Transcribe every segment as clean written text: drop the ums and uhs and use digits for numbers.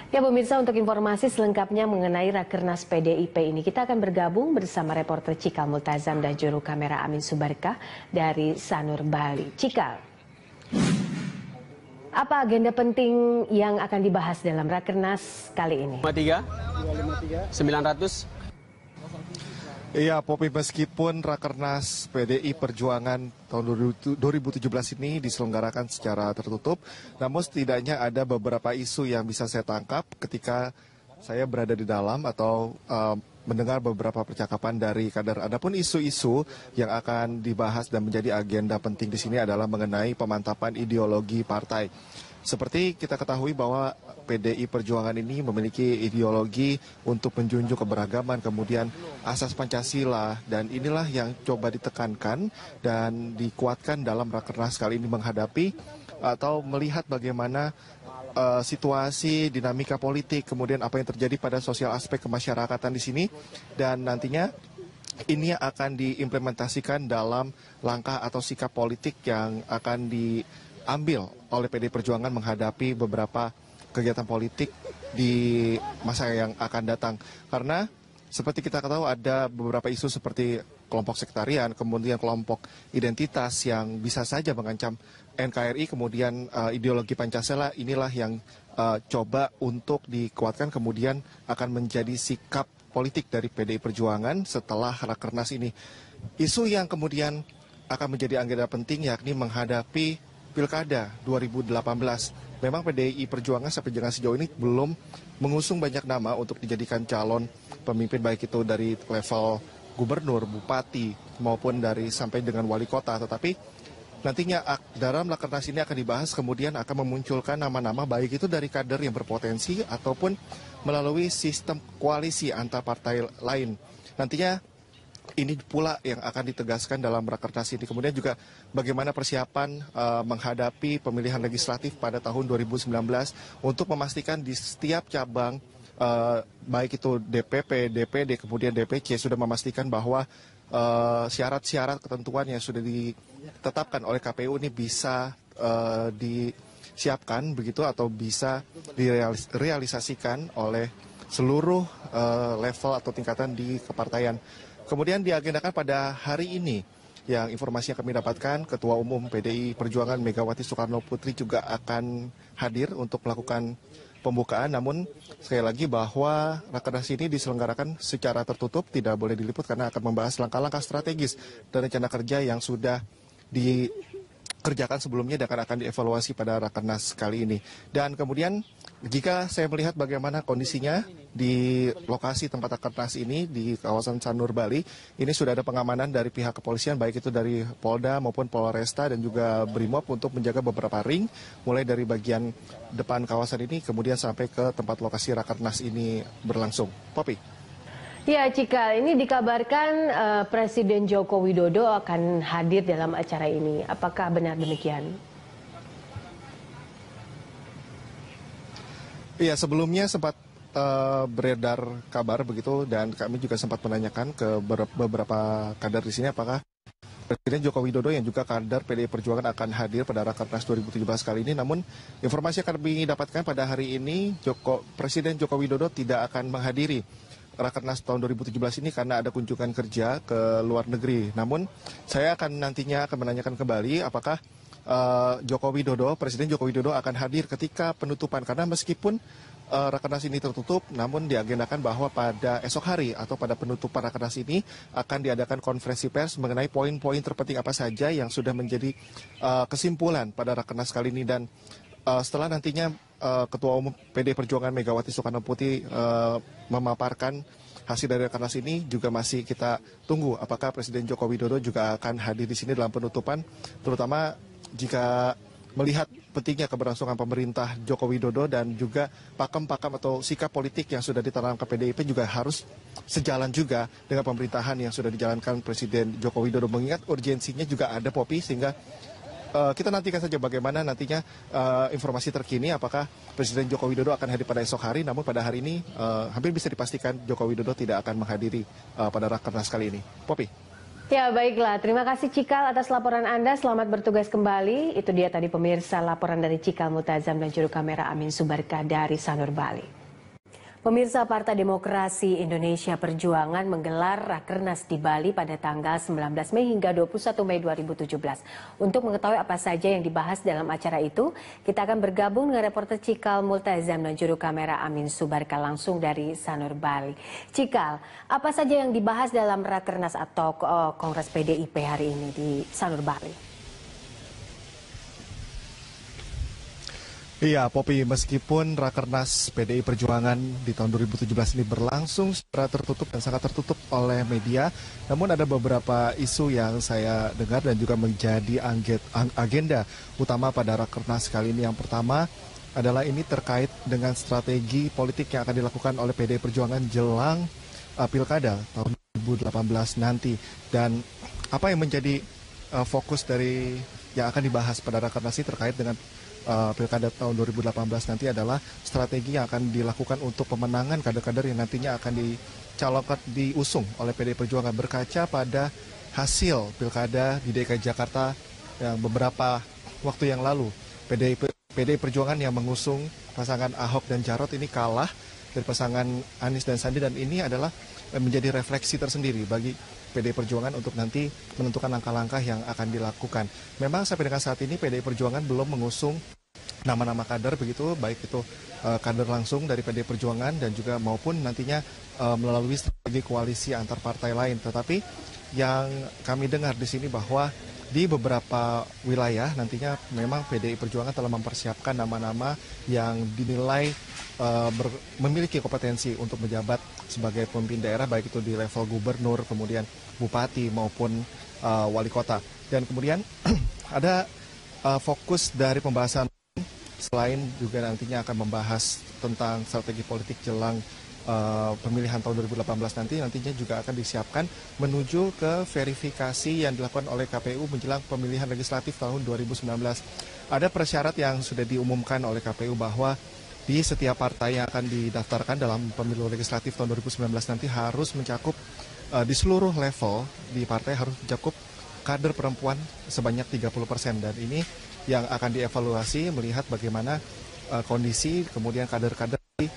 Ya pemirsa, untuk informasi selengkapnya mengenai Rakernas PDIP ini, kita akan bergabung bersama reporter Cikal Multazam dan juru kamera Amin Subarkah dari Sanur, Bali. Cikal, apa agenda penting yang akan dibahas dalam Rakernas kali ini? 53, 900. Iya, Popi, meskipun Rakernas PDI Perjuangan tahun 2017 ini diselenggarakan secara tertutup, namun setidaknya ada beberapa isu yang bisa saya tangkap ketika saya berada di dalam atau mendengar beberapa percakapan dari kader. Adapun isu-isu yang akan dibahas dan menjadi agenda penting di sini adalah mengenai pemantapan ideologi partai. Seperti kita ketahui bahwa PDI Perjuangan ini memiliki ideologi untuk menjunjung keberagaman, kemudian asas Pancasila, dan inilah yang coba ditekankan dan dikuatkan dalam Rakernas kali ini menghadapi atau melihat bagaimana situasi dinamika politik, kemudian apa yang terjadi pada sosial aspek kemasyarakatan di sini, dan nantinya ini akan diimplementasikan dalam langkah atau sikap politik yang akan diambil oleh PDI Perjuangan menghadapi beberapa kegiatan politik di masa yang akan datang. Karena seperti kita ketahui ada beberapa isu seperti kelompok sektarian, kemudian kelompok identitas yang bisa saja mengancam NKRI, kemudian ideologi Pancasila, inilah yang coba untuk dikuatkan, kemudian akan menjadi sikap politik dari PDI Perjuangan setelah Rakernas ini. Isu yang kemudian akan menjadi agenda penting yakni menghadapi Pilkada 2018. Memang PDI Perjuangan sampai dengan sejauh ini belum mengusung banyak nama untuk dijadikan calon pemimpin, baik itu dari level gubernur, bupati, maupun dari sampai dengan wali kota. Tetapi nantinya dalam Rakernas ini akan dibahas, kemudian akan memunculkan nama-nama baik itu dari kader yang berpotensi ataupun melalui sistem koalisi antar partai lain. Nantinya ini pula yang akan ditegaskan dalam Rakernas ini. Kemudian juga bagaimana persiapan menghadapi pemilihan legislatif pada tahun 2019 untuk memastikan di setiap cabang, baik itu DPP, DPD, kemudian DPC, sudah memastikan bahwa syarat-syarat ketentuan yang sudah ditetapkan oleh KPU ini bisa disiapkan begitu atau bisa direalisasikan oleh seluruh level atau tingkatan di kepartaian. Kemudian diagendakan pada hari ini, yang informasi yang kami dapatkan, Ketua Umum PDI Perjuangan Megawati Soekarno Putri juga akan hadir untuk melakukan pembukaan. Namun sekali lagi bahwa Rakernas ini diselenggarakan secara tertutup, tidak boleh diliput karena akan membahas langkah-langkah strategis dan rencana kerja yang sudah dikerjakan sebelumnya dan akan dievaluasi pada Rakernas kali ini. Dan kemudian jika saya melihat bagaimana kondisinya di lokasi tempat Rakernas ini di kawasan Sanur, Bali, ini sudah ada pengamanan dari pihak kepolisian, baik itu dari Polda maupun Polresta dan juga Brimob untuk menjaga beberapa ring, mulai dari bagian depan kawasan ini kemudian sampai ke tempat lokasi Rakernas ini berlangsung. Popi. Ya Cikal, ini dikabarkan Presiden Joko Widodo akan hadir dalam acara ini. Apakah benar demikian? Iya, sebelumnya sempat beredar kabar begitu, dan kami juga sempat menanyakan ke beberapa kader di sini apakah Presiden Joko Widodo yang juga kader PDI Perjuangan akan hadir pada Rakernas 2017 kali ini. Namun informasi yang kami dapatkan pada hari ini, Presiden Joko Widodo tidak akan menghadiri Rakernas tahun 2017 ini karena ada kunjungan kerja ke luar negeri. Namun saya nantinya akan menanyakan kembali apakah Presiden Joko Widodo akan hadir ketika penutupan, karena meskipun Rakernas ini tertutup, namun diagendakan bahwa pada esok hari atau pada penutupan Rakernas ini akan diadakan konferensi pers mengenai poin-poin terpenting apa saja yang sudah menjadi kesimpulan pada Rakernas kali ini. Dan setelah nantinya Ketua Umum PDI Perjuangan Megawati Soekarno Putri memaparkan hasil dari Rakernas ini, juga masih kita tunggu apakah Presiden Joko Widodo juga akan hadir di sini dalam penutupan, terutama jika melihat pentingnya keberlangsungan pemerintah Joko Widodo dan juga pakem-pakem atau sikap politik yang sudah ditanamkan PDIP juga harus sejalan juga dengan pemerintahan yang sudah dijalankan Presiden Joko Widodo. Mengingat urgensinya juga ada, Popi, sehingga kita nantikan saja bagaimana nantinya informasi terkini apakah Presiden Joko Widodo akan hadir pada esok hari. Namun pada hari ini hampir bisa dipastikan Joko Widodo tidak akan menghadiri pada Rakernas kali ini. Popi. Ya baiklah, terima kasih Cikal atas laporan Anda, selamat bertugas kembali. Itu dia tadi pemirsa laporan dari Cikal Multazam dan juru kamera Amin Subarkah dari Sanur, Bali. Pemirsa, Partai Demokrasi Indonesia Perjuangan menggelar Rakernas di Bali pada tanggal 19 Mei hingga 21 Mei 2017. Untuk mengetahui apa saja yang dibahas dalam acara itu, kita akan bergabung dengan reporter Cikal Multazam dan juru kamera Amin Subarka langsung dari Sanur, Bali. Cikal, apa saja yang dibahas dalam Rakernas atau Kongres PDIP hari ini di Sanur, Bali? Iya, Popi, meskipun Rakernas PDI Perjuangan di tahun 2017 ini berlangsung secara tertutup dan sangat tertutup oleh media, namun ada beberapa isu yang saya dengar dan juga menjadi agenda utama pada Rakernas kali ini. Yang pertama adalah ini terkait dengan strategi politik yang akan dilakukan oleh PDI Perjuangan jelang Pilkada tahun 2018 nanti. Dan apa yang menjadi fokus dari yang akan dibahas pada Rakernas ini terkait dengan Pilkada tahun 2018 nanti adalah strategi yang akan dilakukan untuk pemenangan kader-kader yang nantinya akan dicalonkan diusung oleh PDI Perjuangan berkaca pada hasil Pilkada di DKI Jakarta yang beberapa waktu yang lalu. PDI Perjuangan yang mengusung pasangan Ahok dan Jarot ini kalah dari pasangan Anies dan Sandi, dan ini adalah menjadi refleksi tersendiri bagi PDI Perjuangan untuk nanti menentukan langkah-langkah yang akan dilakukan. Memang sampai dengan saat ini PDI Perjuangan belum mengusung nama-nama kader begitu, baik itu kader langsung dari PDI Perjuangan dan juga maupun nantinya melalui strategi koalisi antar partai lain. Tetapi yang kami dengar di sini bahwa di beberapa wilayah nantinya memang PDI Perjuangan telah mempersiapkan nama-nama yang dinilai memiliki kompetensi untuk menjabat sebagai pemimpin daerah, baik itu di level gubernur, kemudian bupati maupun wali kota. Dan kemudian ada fokus dari pembahasan selain juga nantinya akan membahas tentang strategi politik jelang pemilihan tahun 2018 nantinya juga akan disiapkan menuju ke verifikasi yang dilakukan oleh KPU menjelang pemilihan legislatif tahun 2019. Ada persyarat yang sudah diumumkan oleh KPU bahwa di setiap partai yang akan didaftarkan dalam pemilu legislatif tahun 2019 nanti harus mencakup di seluruh level di partai harus mencakup kader perempuan sebanyak 30%, dan ini yang akan dievaluasi melihat bagaimana kondisi kemudian kader-kader di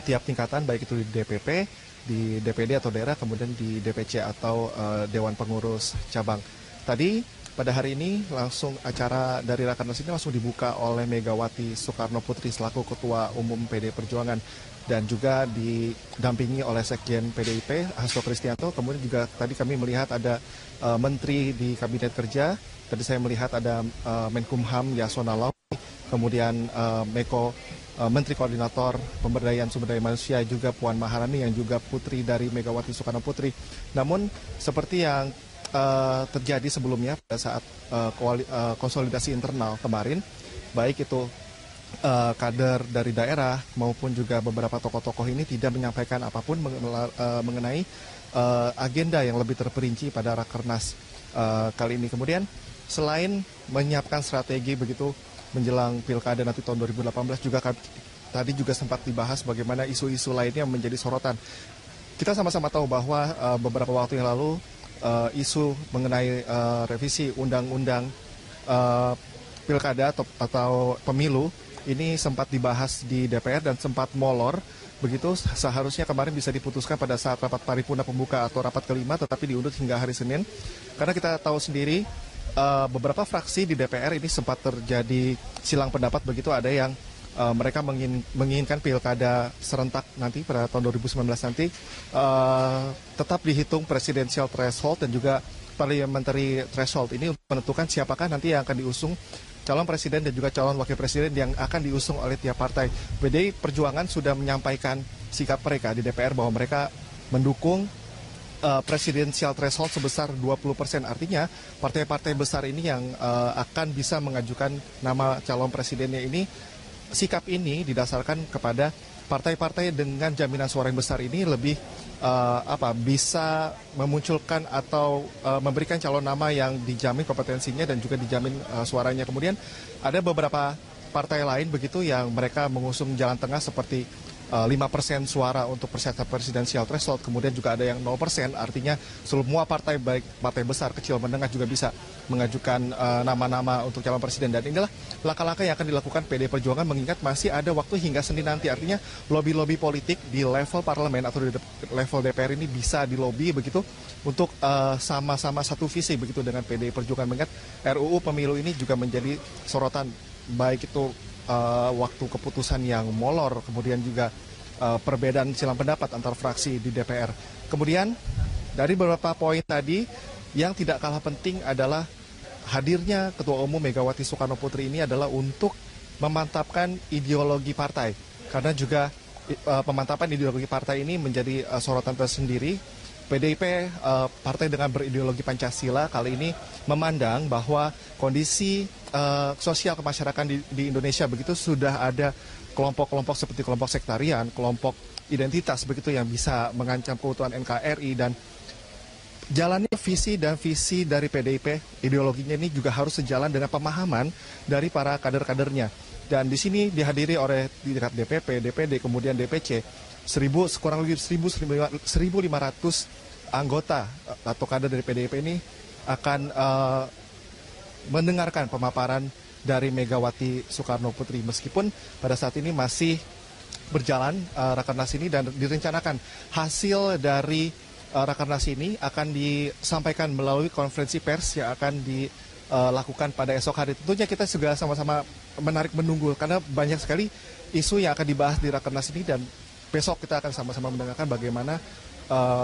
tiap tingkatan, baik itu di DPP, di DPD atau daerah, kemudian di DPC atau Dewan Pengurus Cabang. Tadi pada hari ini langsung acara dari Rakernas ini langsung dibuka oleh Megawati Soekarno Putri selaku Ketua Umum PDI Perjuangan dan juga didampingi oleh Sekjen PDIP Hasto Kristianto. Kemudian juga tadi kami melihat ada menteri di Kabinet Kerja. Tadi saya melihat ada Menkumham Yasona Lawli, kemudian Menteri Koordinator Pemberdayaan Sumber Daya Manusia juga Puan Maharani yang juga putri dari Megawati Soekarno Putri. Namun seperti yang terjadi sebelumnya pada saat konsolidasi internal kemarin, baik itu kader dari daerah maupun juga beberapa tokoh-tokoh ini tidak menyampaikan apapun mengenai agenda yang lebih terperinci pada Rakernas kali ini. Kemudian selain menyiapkan strategi begitu menjelang Pilkada nanti tahun 2018 juga tadi juga sempat dibahas bagaimana isu-isu lainnya menjadi sorotan. Kita sama-sama tahu bahwa beberapa waktu yang lalu isu mengenai revisi undang-undang Pilkada atau pemilu ini sempat dibahas di DPR dan sempat molor. Begitu seharusnya kemarin bisa diputuskan pada saat rapat paripurna pembuka atau rapat kelima, tetapi diundur hingga hari Senin. Karena kita tahu sendiri beberapa fraksi di DPR ini sempat terjadi silang pendapat begitu. Ada yang mereka menginginkan pilkada serentak nanti pada tahun 2019 nanti tetap dihitung presidensial threshold dan juga parliamentary threshold ini untuk menentukan siapakah nanti yang akan diusung calon presiden dan juga calon wakil presiden yang akan diusung oleh tiap partai. PDI Perjuangan sudah menyampaikan sikap mereka di DPR bahwa mereka mendukung presidensial threshold sebesar 20%. Artinya partai-partai besar ini yang akan bisa mengajukan nama calon presidennya ini, sikap ini didasarkan kepada partai-partai dengan jaminan suara yang besar ini lebih bisa memunculkan atau memberikan calon nama yang dijamin kompetensinya dan juga dijamin suaranya. Kemudian ada beberapa partai lain begitu yang mereka mengusung jalan tengah seperti 5% suara untuk persyaratan presidensial threshold, kemudian juga ada yang 0%, artinya semua partai baik partai besar, kecil, menengah juga bisa mengajukan nama-nama untuk calon presiden. Dan inilah langkah-langkah yang akan dilakukan PDI Perjuangan mengingat masih ada waktu hingga Senin nanti, artinya lobby-lobby politik di level parlemen atau di level DPR ini bisa dilobi begitu untuk sama-sama satu visi begitu dengan PDI Perjuangan, mengingat RUU Pemilu ini juga menjadi sorotan baik itu waktu keputusan yang molor, kemudian juga perbedaan silang pendapat antar fraksi di DPR. Kemudian dari beberapa poin tadi yang tidak kalah penting adalah hadirnya Ketua Umum Megawati Soekarno Putri ini adalah untuk memantapkan ideologi partai, karena juga pemantapan ideologi partai ini menjadi sorotan tersendiri. PDIP, partai dengan berideologi Pancasila, kali ini memandang bahwa kondisi sosial kemasyarakatan di Indonesia begitu sudah ada kelompok-kelompok seperti kelompok sektarian, kelompok identitas begitu yang bisa mengancam keutuhan NKRI, dan jalannya visi dan visi dari PDIP, ideologinya ini juga harus sejalan dengan pemahaman dari para kader-kadernya. Dan di sini dihadiri oleh di tingkat DPP, DPD, kemudian DPC, kurang lebih 1.500 anggota atau kader dari PDIP ini akan mendengarkan pemaparan dari Megawati Soekarno Putri, meskipun pada saat ini masih berjalan Rakernas ini, dan direncanakan hasil dari Rakernas ini akan disampaikan melalui konferensi pers yang akan dilakukan pada esok hari. Tentunya kita juga sama-sama menarik menunggu, karena banyak sekali isu yang akan dibahas di Rakernas ini, dan besok kita akan sama-sama mendengarkan bagaimana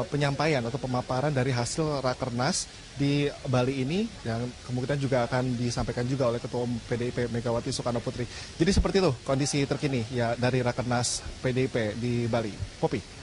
penyampaian atau pemaparan dari hasil Rakernas di Bali ini, yang kemungkinan juga akan disampaikan juga oleh Ketua Umum PDIP Megawati Soekarno Putri. Jadi seperti itu kondisi terkini ya dari Rakernas PDIP di Bali. Popi.